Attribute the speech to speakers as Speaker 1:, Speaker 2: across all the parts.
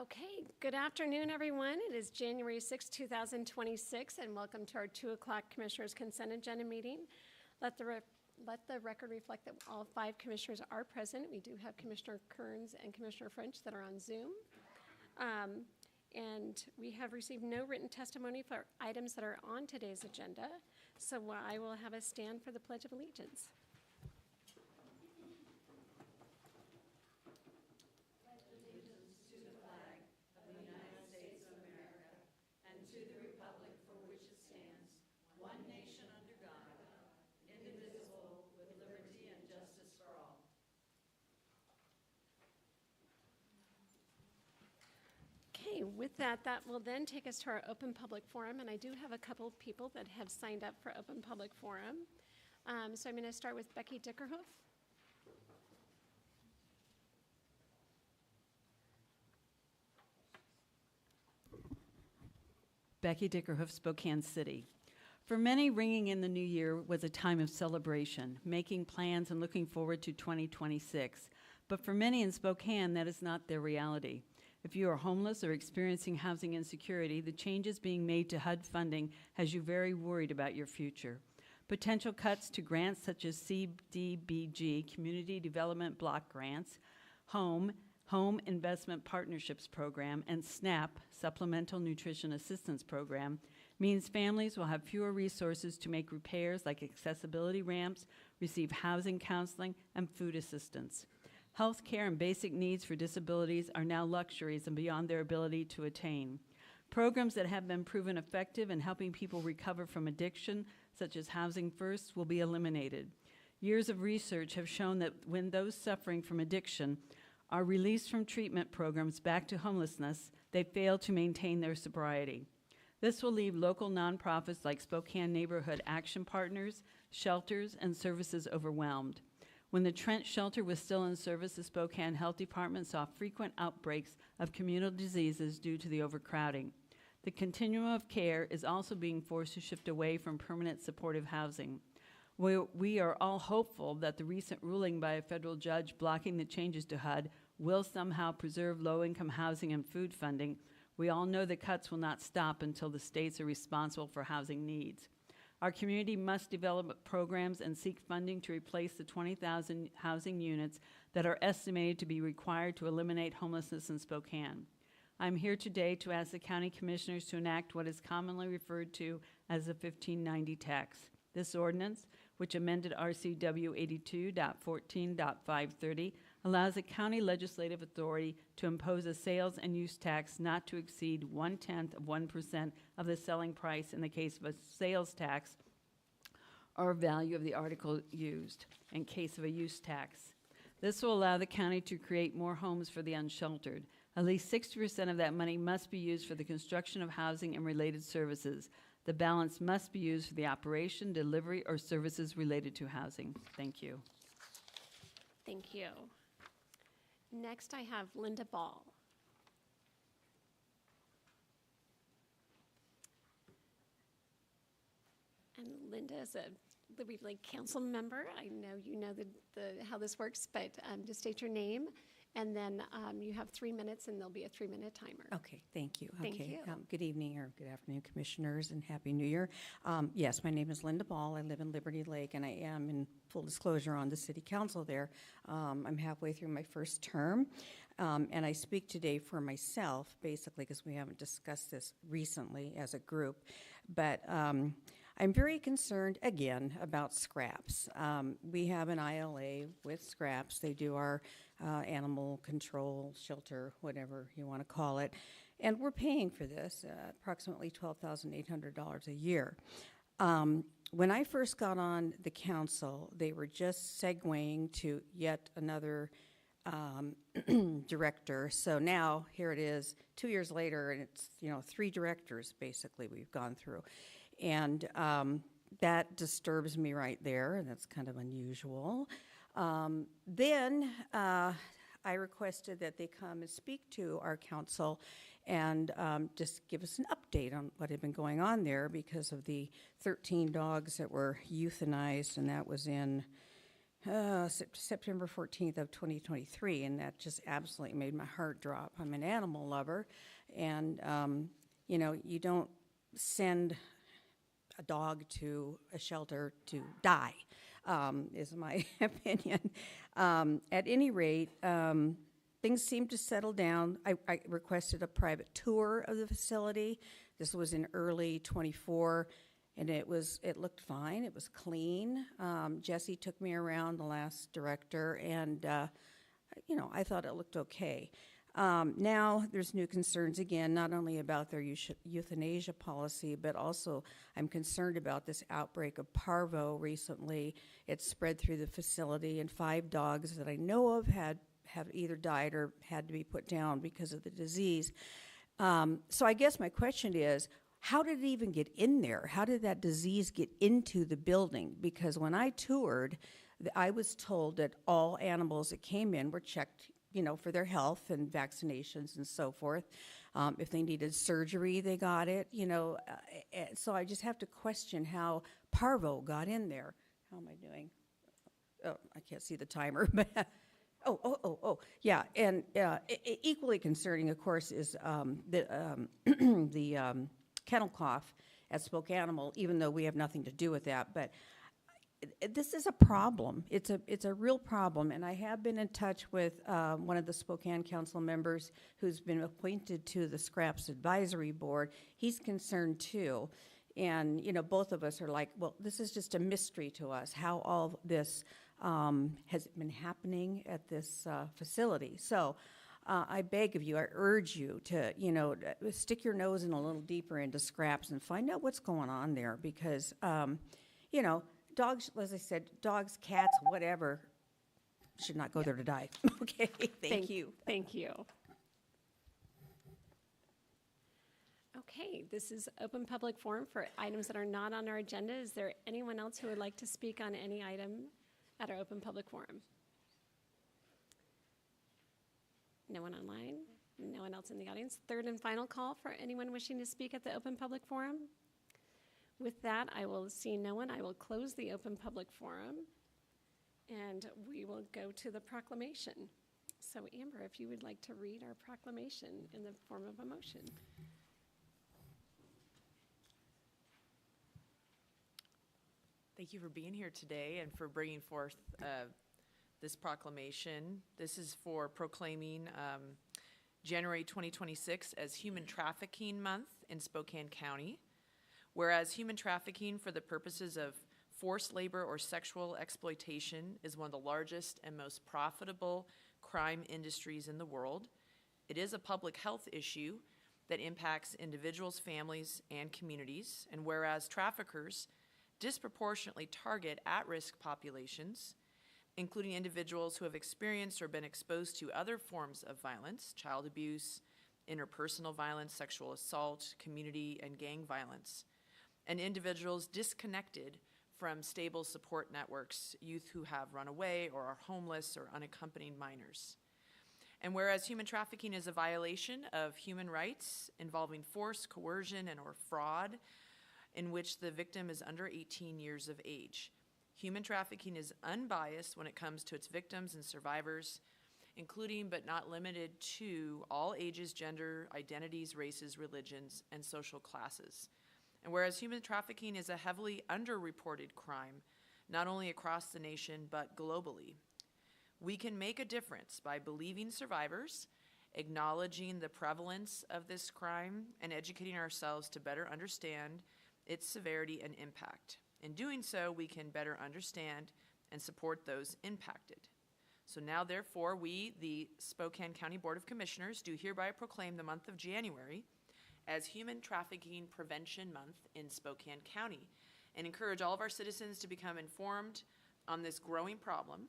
Speaker 1: Okay, good afternoon, everyone. It is January 6, 2026, and welcome to our 2 o'clock Commissioners' Consent Agenda meeting. Let the record reflect that all 5 commissioners are present. We do have Commissioner Kearns and Commissioner French that are on Zoom. And we have received no written testimony for items that are on today's agenda, so I will have us stand for the Pledge of Allegiance. Okay, with that will then take us to our open public forum, and I do have a couple of people that have signed up for open public forum. So I'm going to start with Becky Dickerhoof.
Speaker 2: Becky Dickerhoof, Spokane City. For many, ringing in the new year was a time of celebration, making plans and looking forward to 2026. But for many in Spokane, that is not their reality. If you are homeless or experiencing housing insecurity, the changes being made to HUD funding has you very worried about your future. Potential cuts to grants such as CDBG, Community Development Block Grants, Home Investment Partnerships Program, and SNAP, Supplemental Nutrition Assistance Program, means families will have fewer resources to make repairs like accessibility ramps, receive housing counseling, and food assistance. Health care and basic needs for disabilities are now luxuries and beyond their ability to attain. Programs that have been proven effective in helping people recover from addiction, such as Housing First, will be eliminated. Years of research have shown that when those suffering from addiction are released from treatment programs back to homelessness, they fail to maintain their sobriety. This will leave local nonprofits like Spokane Neighborhood Action Partners, shelters, and services overwhelmed. When the Trent shelter was still in service, the Spokane Health Department saw frequent outbreaks of communal diseases due to the overcrowding. The continuum of care is also being forced to shift away from permanent supportive housing. We are all hopeful that the recent ruling by a federal judge blocking the changes to HUD will somehow preserve low-income housing and food funding. We all know the cuts will not stop until the states are responsible for housing needs. Our community must develop programs and seek funding to replace the 20,000 housing units that are estimated to be required to eliminate homelessness in Spokane. I'm here today to ask the county commissioners to enact what is commonly referred to as the 1590 tax. This ordinance, which amended RCW 82.14.530, allows the county legislative authority to impose a sales and use tax not to exceed 0.1% of the selling price in the case of a sales tax or value of the article used in case of a use tax. This will allow the county to create more homes for the unsheltered. At least 60% of that money must be used for the construction of housing and related services. The balance must be used for the operation, delivery, or services related to housing. Thank you.
Speaker 1: Thank you. Next, I have Linda Ball. And Linda is a Liberty Lake Council member. I know you know how this works, but just state your name, and then you have 3 minutes, and there'll be a 3-minute timer.
Speaker 3: Okay, thank you.
Speaker 1: Thank you.
Speaker 3: Good evening or good afternoon, commissioners, and Happy New Year. Yes, my name is Linda Ball. I live in Liberty Lake, and I am, in full disclosure, on the city council there. I'm halfway through my first term, and I speak today for myself, basically, because we haven't discussed this recently as a group, but I'm very concerned, again, about scraps. We have an ILA with scraps. They do our animal control, shelter, whatever you want to call it, and we're paying for this, approximately $12,800 a year. When I first got on the council, they were just segueing to yet another director. So now, here it is, 2 years later, and it's, 3 directors, basically, we've gone through. And that disturbs me right there, and that's kind of unusual. Then I requested that they come and speak to our council and just give us an update on what had been going on there because of the 13 dogs that were euthanized, and that was in September 14th of 2023, and that just absolutely made my heart drop. I'm an animal lover, and, you know, you don't send a dog to a shelter to die, is my opinion. At any rate, things seemed to settle down. I requested a private tour of the facility. This was in early '24, and it looked fine. It was clean. Jesse took me around, the last director, and you know, I thought it looked okay. Now there's new concerns again, not only about their euthanasia policy, but also I'm concerned about this outbreak of parvo recently. It's spread through the facility, and 5 dogs that I know of have either died or had to be put down because of the disease. So I guess my question is, how did it even get in there? How did that disease get into the building? Because when I toured, I was told that all animals that came in were checked, you know, for their health and vaccinations and so forth. If they needed surgery, they got it, you know. So I just have to question how parvo got in there. How am I doing? Oh, I can't see the timer, but yeah. And equally concerning, of course, is the kennel cough at Spoke Animal, even though we have nothing to do with that. But this is a problem. It's a real problem, and I have been in touch with one of the Spokane Council members who's been appointed to the Scraps Advisory Board. He's concerned too, and you know, both of us are like, well, this is just a mystery to us how all this has been happening at this facility. So I beg of you, I urge you to, you know, stick your nose in a little deeper into Scraps and find out what's going on there, because you know, dogs, as I said, dogs, cats, whatever, should not go there to die. Okay, thank you.
Speaker 1: Thank you. Okay, this is open public forum for items that are not on our agenda. Is there anyone else who would like to speak on any item at our open public forum? No one online? No one else in the audience? Third and final call for anyone wishing to speak at the open public forum? With that, I will see no one. I will close the open public forum, and we will go to the proclamation. So Amber, if you would like to read our proclamation in the form of a motion.
Speaker 4: Thank you for being here today and for bringing forth this proclamation. This is for proclaiming January 2026 as Human Trafficking Month in Spokane County. Whereas human trafficking for the purposes of forced labor or sexual exploitation is one of the largest and most profitable crime industries in the world, it is a public health issue that impacts individuals, families, and communities. And whereas traffickers disproportionately target at-risk populations, including individuals who have experienced or been exposed to other forms of violence, child abuse, interpersonal violence, sexual assault, community and gang violence, and individuals disconnected from stable support networks, youth who have run away or are homeless or unaccompanied minors. And whereas human trafficking is a violation of human rights involving force, coercion, and or fraud in which the victim is under 18 years of age, human trafficking is unbiased when it comes to its victims and survivors, including but not limited to all ages, gender, identities, races, religions, and social classes. And whereas human trafficking is a heavily underreported crime, not only across the nation, but globally, we can make a difference by believing survivors, acknowledging the prevalence of this crime, and educating ourselves to better understand its severity and impact. In doing so, we can better understand and support those impacted. So now, therefore, we, the Spokane County Board of Commissioners, do hereby proclaim the month of January as Human Trafficking Prevention Month in Spokane County, and encourage all of our citizens to become informed on this growing problem,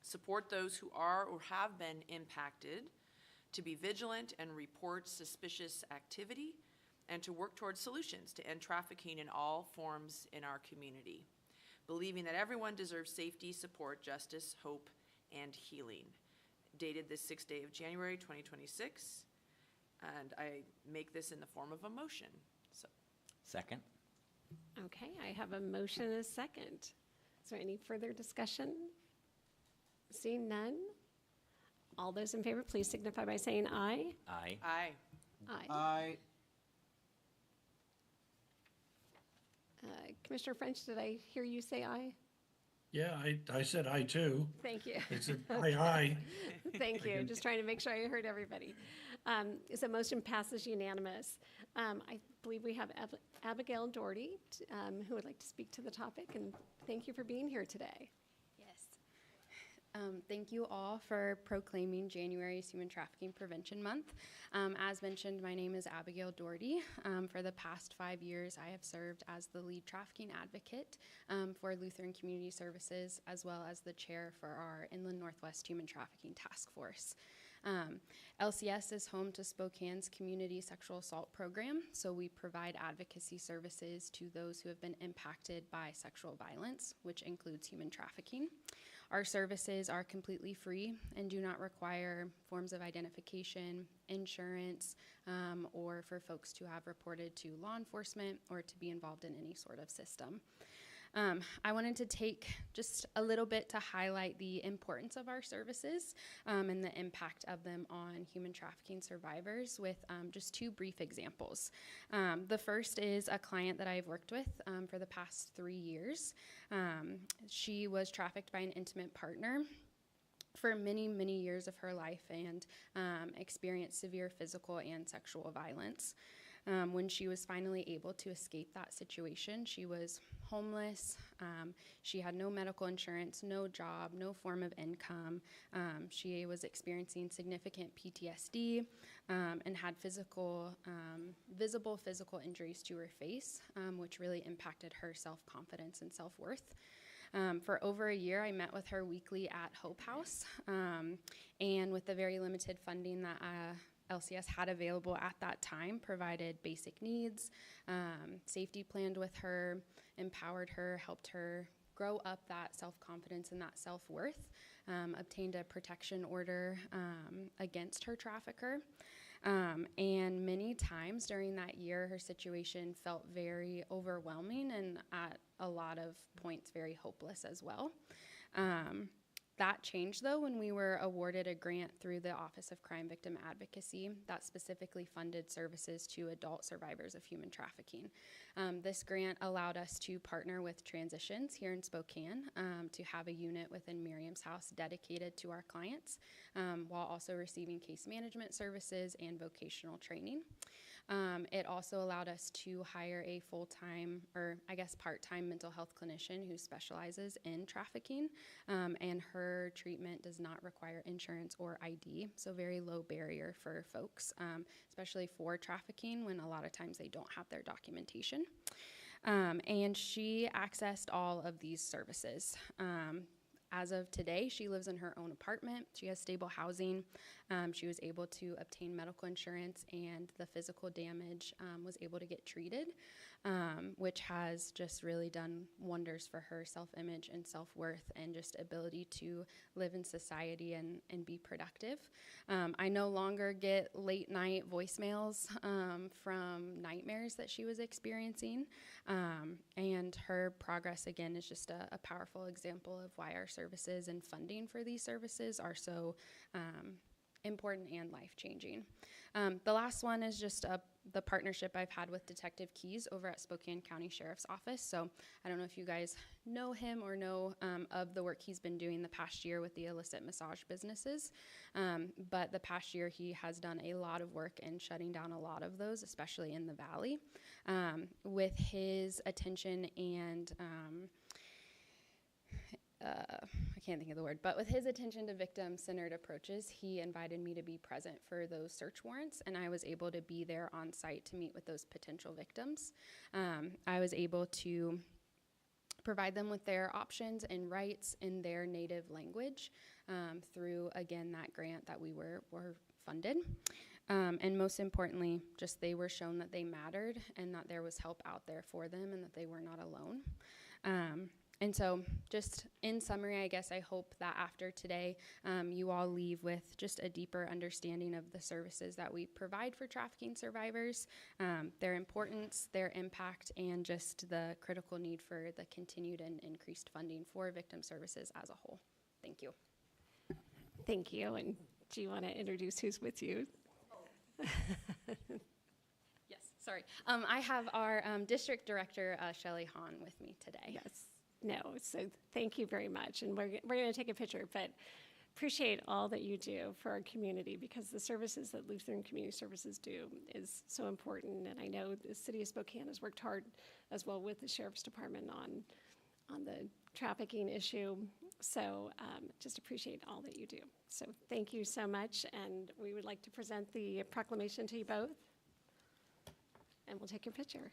Speaker 4: support those who are or have been impacted, to be vigilant and report suspicious activity, and to work towards solutions to end trafficking in all forms in our community, believing that everyone deserves safety, support, justice, hope, and healing. Dated this 6th day of January 2026. And I make this in the form of a motion. So.
Speaker 5: Second.
Speaker 1: Okay, I have a motion and a second. Is there any further discussion? Seeing none, all those in favor, please signify by saying aye.
Speaker 5: Aye.
Speaker 4: Aye.
Speaker 1: Aye.
Speaker 6: Aye.
Speaker 1: Commissioner French, did I hear you say aye?
Speaker 7: Yeah, I said aye too.
Speaker 1: Thank you.
Speaker 7: I said aye.
Speaker 1: Thank you. Just trying to make sure I heard everybody. So motion passes unanimous. I believe we have Abigail Doherty, who would like to speak to the topic, and thank you for being here today.
Speaker 8: Yes. Thank you all for proclaiming January is Human Trafficking Prevention Month. As mentioned, my name is Abigail Doherty. For the past 5 years, I have served as the lead trafficking advocate for Lutheran Community Services, as well as the chair for our Inland Northwest Human Trafficking Task Force. LCS is home to Spokane's community sexual assault program, so we provide advocacy services to those who have been impacted by sexual violence, which includes human trafficking. Our services are completely free and do not require forms of identification, insurance, or for folks to have reported to law enforcement or to be involved in any sort of system. I wanted to take just a little bit to highlight the importance of our services and the impact of them on human trafficking survivors with just 2 brief examples. The first is a client that I've worked with for the past 3 years. She was trafficked by an intimate partner for many, many years of her life and experienced severe physical and sexual violence. When she was finally able to escape that situation, she was homeless. She had no medical insurance, no job, no form of income. She was experiencing significant PTSD and had visible physical injuries to her face, which really impacted her self-confidence and self-worth. For over a year, I met with her weekly at Hope House, and with the very limited funding that LCS had available at that time, provided basic needs, safety planned with her, empowered her, helped her grow up that self-confidence and that self-worth, obtained a protection order against her trafficker. And many times during that year, her situation felt very overwhelming and at a lot of points very hopeless as well. That changed, though, when we were awarded a grant through the Office of Crime Victim Advocacy that specifically funded services to adult survivors of human trafficking. This grant allowed us to partner with Transitions here in Spokane to have a unit within Miriam's House dedicated to our clients, while also receiving case management services and vocational training. It also allowed us to hire a full-time, or I guess part-time mental health clinician who specializes in trafficking, and her treatment does not require insurance or ID, so very low barrier for folks, especially for trafficking when a lot of times they don't have their documentation. And she accessed all of these services. As of today, she lives in her own apartment. She has stable housing. She was able to obtain medical insurance, and the physical damage was able to get treated, which has just really done wonders for her self-image and self-worth and just ability to live in society and be productive. I no longer get late night voicemails from nightmares that she was experiencing, and her progress, again, is just a powerful example of why our services and funding for these services are so important and life-changing. The last one is just the partnership I've had with Detective Keys over at Spokane County Sheriff's Office. So I don't know if you guys know him or know of the work he's been doing the past year with the illicit massage businesses. But the past year he has done a lot of work in shutting down a lot of those, especially in the Valley. With his attention and I can't think of the word, but with his attention to victim-centered approaches, he invited me to be present for those search warrants, and I was able to be there on site to meet with those potential victims. I was able to provide them with their options and rights in their native language through, again, that grant that we were funded. And most importantly, just they were shown that they mattered and that there was help out there for them and that they were not alone. And so just in summary, I guess I hope that after today, you all leave with just a deeper understanding of the services that we provide for trafficking survivors, their importance, their impact, and just the critical need for the continued and increased funding for victim services as a whole. Thank you.
Speaker 1: Thank you. And do you want to introduce who's with you?
Speaker 8: Yes, sorry. I have our district director, Shelley Hahn, with me today.
Speaker 1: Yes. No. So thank you very much. And we're going to take a picture, but appreciate all that you do for our community, because the services that Lutheran Community Services do is so important. And I know the city of Spokane has worked hard as well with the sheriff's department on the trafficking issue. So just appreciate all that you do. So thank you so much. And we would like to present the proclamation to you both. And we'll take your picture.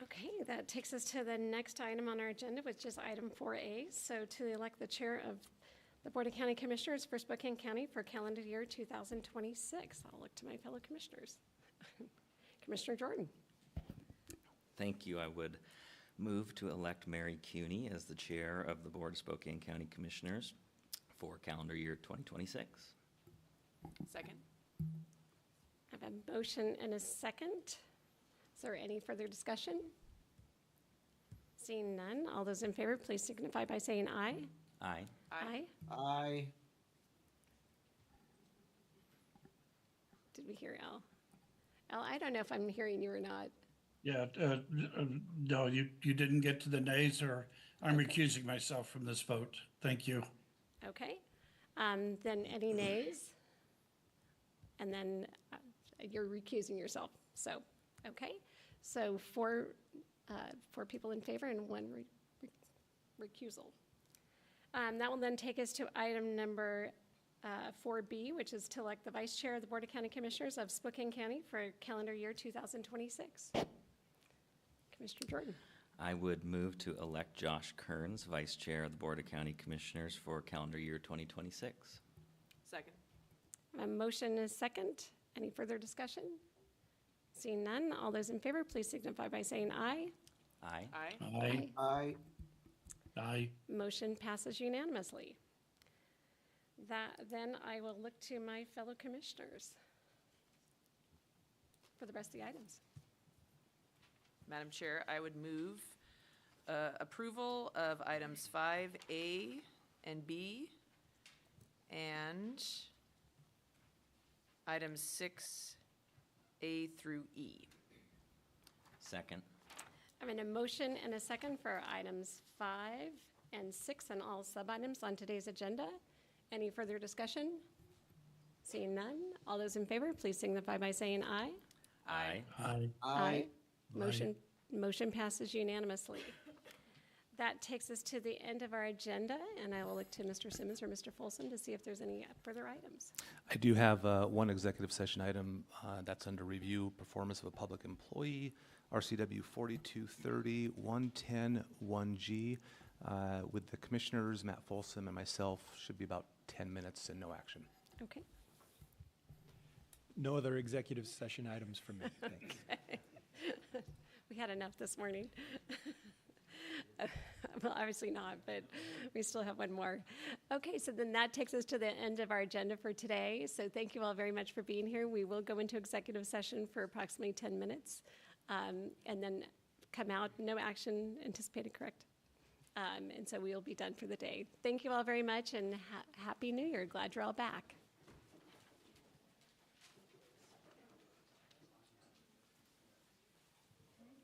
Speaker 1: Okay, that takes us to the next item on our agenda, which is item 4A. So to elect the chair of the Board of County Commissioners for Spokane County for calendar year 2026. I'll look to my fellow commissioners. Commissioner Jordan.
Speaker 5: Thank you. I would move to elect Mary Cuney as the chair of the Board of Spokane County Commissioners for calendar year 2026.
Speaker 4: Second?
Speaker 1: I have a motion and a second. Is there any further discussion? Seeing none, all those in favor, please signify by saying aye.
Speaker 5: Aye.
Speaker 1: Aye.
Speaker 6: Aye.
Speaker 1: Did we hear Al? Al, I don't know if I'm hearing you or not.
Speaker 7: Yeah, no, you didn't get to the nays, or I'm recusing myself from this vote. Thank you.
Speaker 1: Okay. Then any nays? And then you're recusing yourself. So, okay. So four people in favor and one recusal. That will then take us to item number 4B, which is to elect the vice chair of the Board of County Commissioners of Spokane County for calendar year 2026. Commissioner Jordan.
Speaker 5: I would move to elect Josh Kearns, vice chair of the Board of County Commissioners for calendar year 2026.
Speaker 4: Second?
Speaker 1: A motion and a second. Any further discussion? Seeing none, all those in favor, please signify by saying aye.
Speaker 5: Aye.
Speaker 4: Aye.
Speaker 7: Aye.
Speaker 6: Aye.
Speaker 7: Aye.
Speaker 1: Motion passes unanimously. Then I will look to my fellow commissioners for the rest of the items.
Speaker 4: Madam Chair, I would move approval of items 5A and B and items 6A through E.
Speaker 5: Second.
Speaker 1: I'm in a motion and a second for items 5 and 6 and all sub-items on today's agenda. Any further discussion? Seeing none, all those in favor, please signify by saying aye.
Speaker 5: Aye.
Speaker 7: Aye.
Speaker 6: Aye.
Speaker 1: Motion passes unanimously. That takes us to the end of our agenda, and I will look to Mr. Simmons or Mr. Folsom to see if there's any further items.
Speaker 9: I do have one executive session item that's under review, performance of a public employee, RCW 4230-110-1G. With the commissioners, Matt Folsom and myself, should be about 10 minutes and no action.
Speaker 1: Okay.
Speaker 6: No other executive session items for me, thanks.
Speaker 1: We had enough this morning. Well, obviously not, but we still have one more. Okay, so then that takes us to the end of our agenda for today. So thank you all very much for being here. We will go into executive session for approximately 10 minutes and then come out, no action anticipated, correct? And so we will be done for the day. Thank you all very much and Happy New Year. Glad you're all back.